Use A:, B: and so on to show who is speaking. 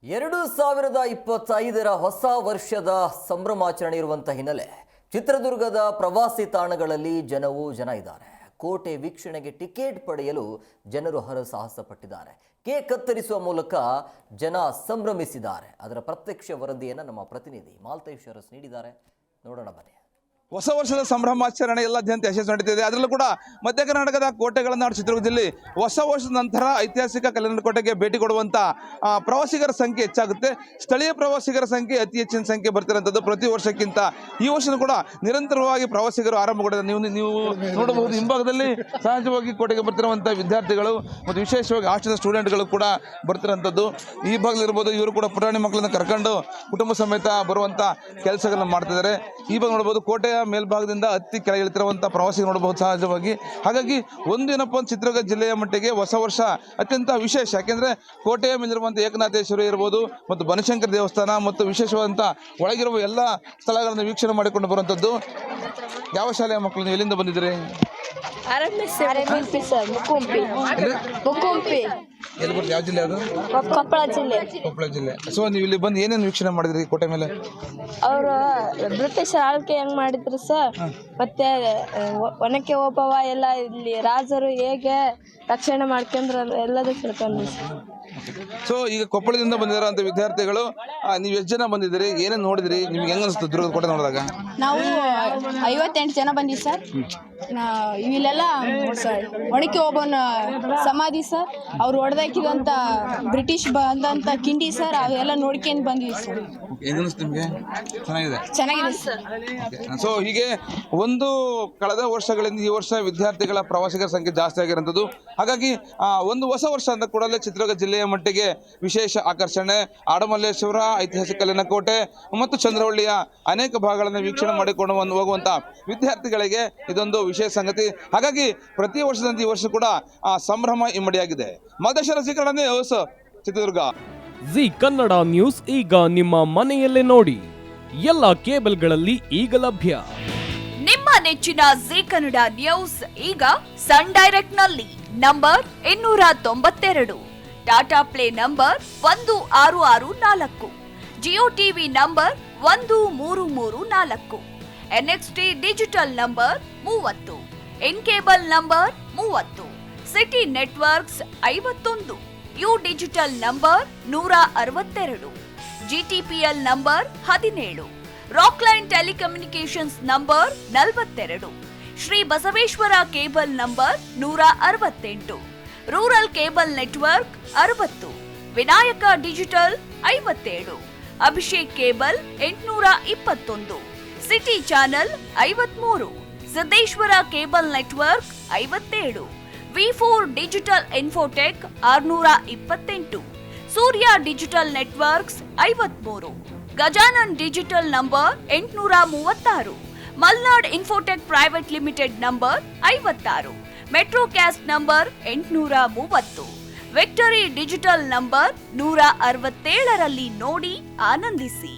A: 2025 ಹೊಸ ವರ್ಷದ ಸಂಭ್ರಮಾಚರಣೆ ಇರುವಂತ ಹಿನ್ನೆಲೆ ಚಿತ್ರದುರ್ಗದ ಪ್ರವಾಸಿ ತಾಣಗಳಲ್ಲಿ ಜನ ಇದ್ದಾರೆ. ಕೋಟೆ ವೀಕ್ಷಣೆಗೆ ಟಿಕೆಟ್ ಪಡೆಯಲು ಜನರು ಹರಸಾಹಸ ಪಟ್ಟಿದ್ದಾರೆ. ಕೇಕ್ ಕತ್ತರಿಸುವ ಮೂಲಕ ಜನ ಸಂಭ್ರಮಿಸಿದ್ದಾರೆ. ಅದರ ಪ್ರತ್ಯಕ್ಷ ವರದಿಯನ್ನು ನಮ್ಮ ಪ್ರತಿನಿಧಿ ಮಾಲ್ತೇಶ್ ಅರಸ್ ನೀಡಿದ್ದಾರೆ. ನೋಡೋಣ ಬನ್ನಿ.
B: ಹೊಸ ವರ್ಷದ ಸಂಭ್ರಮಾಚರಣೆ ಎಲ್ಲಾದ್ಯಂತ ಯಶಸ್ಸು ನಡೀತಿದೆ. ಅದರಲ್ಲೂ ಕೂಡ ಮಧ್ಯ ಕರ್ನಾಟಕದ ಕೋಟೆಗಳ ನಾಡು ಚಿತ್ರದುರ್ಗ ಜಿಲ್ಲೆ ಹೊಸ ವರ್ಷದ ನಂತರ ಐತಿಹಾಸಿಕ ಕಲ್ಲಂಗಡಿ ಕೋಟೆಗೆ ಭೇಟಿ ಕೊಡುವಂಥ ಪ್ರವಾಸಿಗರ ಸಂಖ್ಯೆ ಹೆಚ್ಚಾಗುತ್ತೆ. ಸ್ಥಳೀಯ ಪ್ರವಾಸಿಗರ ಸಂಖ್ಯೆ ಅತಿ ಹೆಚ್ಚಿನ ಸಂಖ್ಯೆ ಬರ್ತಿರೋಂಥದ್ದು ಪ್ರತಿ ವರ್ಷಕ್ಕಿಂತ ಈ ವರ್ಷನೂ ಕೂಡ ನಿರಂತರವಾಗಿ ಪ್ರವಾಸಿಗರು ಆರಂಭಗೊಂಡಿದೆ. ನೀವು ನೋಡಬಹುದು ಹಿಂಭಾಗದಲ್ಲಿ ಸಹಜವಾಗಿ ಕೋಟೆಗೆ ಬರ್ತಿರುವಂಥ ವಿದ್ಯಾರ್ಥಿಗಳು ಮತ್ತು ವಿಶೇಷವಾಗಿ ಹಾಸ್ಟೆಲ್ ಸ್ಟೂಡೆಂಟ್ಗಳು ಕೂಡ ಬರ್ತಿರೋಂಥದ್ದು. ಈ ಭಾಗದಲ್ಲಿರ್ಬೋದು, ಇವರು ಕೂಡ ಪುಟಾಣಿ ಮಕ್ಕಳನ್ನ ಕರ್ಕೊಂಡು ಕುಟುಂಬ ಸಮೇತ ಬರುವಂಥ ಕೆಲಸಗಳನ್ನ ಮಾಡ್ತಿದ್ದಾರೆ. ಈ ಭಾಗ ನೋಡ್ಬೋದು, ಕೋಟೆಯ ಮೇಲ್ಭಾಗದಿಂದ ಹತ್ತಿ ಕೆಳಗೆ ಇಳಿತಿರುವಂಥ ಪ್ರವಾಸಿಗರು ನೋಡಬಹುದು ಸಹಜವಾಗಿ. ಹಾಗಾಗಿ ಒಂದು ಚಿತ್ರದುರ್ಗ ಜಿಲ್ಲೆಯ ಮಟ್ಟಿಗೆ ಹೊಸ ವರ್ಷ ಅತ್ಯಂತ ವಿಶೇಷ. ಯಾಕೆಂದರೆ ಕೋಟೆಯ ಮೇಲಿರುವಂಥ ಏಕನಾಥೇಶ್ವರಿ ಇರ್ಬೋದು ಮತ್ತು ಬನಶಂಕರ ದೇವಸ್ಥಾನ ಮತ್ತು ವಿಶೇಷವಾದಂಥ ಒಳಗಿರುವ ಎಲ್ಲ ಸ್ಥಳಗಳನ್ನು ವೀಕ್ಷಣೆ ಮಾಡಿಕೊಂಡು ಬರುವಂಥದ್ದು. ಯಾವ ಶಾಲೆಯ ಮಕ್ಕಳು, ಎಲ್ಲಿಂದ ಬಂದಿದ್ದೀರಿ? ಯಾವ ಜಿಲ್ಲೆ ಅದು?
C: ಕೊಪ್ಪಳ ಜಿಲ್ಲೆ.
B: ಕೊಪ್ಪಳ ಜಿಲ್ಲೆ. ಸೊ ನೀವು ಇಲ್ಲಿ ಬಂದು ಏನೇನು ವೀಕ್ಷಣೆ ಮಾಡಿದ್ರಿ ಕೋಟೆ ಮೇಲೆ?
C: ಅವರು ಬ್ರಿಟಿಷ್ ಆಳ್ವಿಕೆ ಹೆಂಗ್ ಮಾಡಿದ್ರು ಸರ್, ಮತ್ತೆ ಒನಕೆ ಓಬವ್ವ ಎಲ್ಲ ಇಲ್ಲಿ ರಾಜರು ಹೇಗೆ ರಕ್ಷಣೆ ಮಾಡ್ಕೊಂಡ್ರು ಎಲ್ಲದೂ ತಿಳ್ಕೊಂಡ್ವಿ ಸರ್.
B: ಸೊ ಈಗ ಕೊಪ್ಪಳದಿಂದ ಬಂದಿರೋಂಥ ವಿದ್ಯಾರ್ಥಿಗಳು, ನೀವು ಎಷ್ಟು ಜನ ಬಂದಿದ್ದೀರಿ, ಏನೇನು ನೋಡಿದ್ರಿ, ನಿಮ್ಗೆ ಹೆಂಗ ಅನಿಸ್ತು ದುರ್ಗದ ಕೋಟೆ ನೋಡಿದಾಗ?
D: ನಾವು 58 ಜನ ಬಂದಿವಿ ಸರ್. ಇಲ್ಲೆಲ್ಲ ಒಣಕೆ ಒಬ್ಬನ ಸಮಾಧಿ ಸರ್, ಅವ್ರು ಹೊಡೆದಾಕಿದಂಥ ಬ್ರಿಟಿಷ್ ಬಂದಂಥ ಕಿಂಡಿ ಸರ್, ಅವೆಲ್ಲ ನೋಡ್ಕೊಂಡು ಬಂದ್ವಿ ಸರ್.
B: ಹೆಂಗನಿಸ್ತು ನಿಮಗೆ?
D: ಚೆನ್ನಾಗಿದೆ ಸರ್.
B: ಸೊ ಹೀಗೆ ಕಳೆದ ವರ್ಷಗಳಿಂದ ಈ ವರ್ಷ ವಿದ್ಯಾರ್ಥಿಗಳ ಪ್ರವಾಸಿಗರ ಸಂಖ್ಯೆ ಜಾಸ್ತಿ ಆಗಿರೋಂಥದ್ದು. ಹಾಗಾಗಿ ಒಂದು ಹೊಸ ವರ್ಷ ಅಂತ ಕೂಡಲೇ ಚಿತ್ರದುರ್ಗ ಜಿಲ್ಲೆಯ ಮಟ್ಟಿಗೆ ವಿಶೇಷ ಆಕರ್ಷಣೆ ಆಡಮಲ್ಲೇಶ್ವರ, ಐತಿಹಾಸಿಕ ಕಲ್ಲಿನ ಕೋಟೆ ಮತ್ತು ಚಂದ್ರವಳ್ಳಿಯ ಅನೇಕ ಭಾಗಗಳನ್ನು ವೀಕ್ಷಣೆ ಮಾಡಿಕೊಂಡು ಹೋಗುವಂಥ ವಿದ್ಯಾರ್ಥಿಗಳಿಗೆ ಇದೊಂದು ವಿಶೇಷ ಸಂಗತಿ. ಹಾಗಾಗಿ ಪ್ರತಿ ವರ್ಷದಂತೆ ಈ ವರ್ಷ ಕೂಡ ಸಂಭ್ರಮ ಇಮ್ಮಡಿಯಾಗಿದೆ. ಮಾದೇಶ್ವರ ಸೀಕರಣೆ ಚಿತ್ರದುರ್ಗ.
E: ಜಿ ಕನ್ನಡ ನ್ಯೂಸ್ ಈಗ ನಿಮ್ಮ ಮನೆಯಲ್ಲೇ ನೋಡಿ. ಎಲ್ಲ ಕೇಬಲ್ಗಳಲ್ಲಿ ಈಗ ಲಭ್ಯ.
F: ನಿಮ್ಮ ನೆಚ್ಚಿನ ಜಿ ಕನ್ನಡ ನ್ಯೂಸ್ ಈಗ ಸನ್ ಡೈರೆಕ್ಟ್ ನಲ್ಲಿ number 292, Tata play number 1664, Jio TV number 1334, NXT digital number 30, in cable number 30, city networks 51, U digital number 162, GTPL number 17, Rockline telecommunications number 42, Shri Basaveshwara cable number 168, rural cable network 60, Vinayaka digital 57, Abhishek cable 821, city channel 53, Siddeshwara cable network 57, V4 digital Infotech 628, Surya digital networks 53, Gajanan digital number 836, Malnad Infotech Private Limited number 56, Metrocast number 830, Victory Digital number 167ರಲ್ಲಿ ನೋಡಿ ಆನಂದಿಸಿ.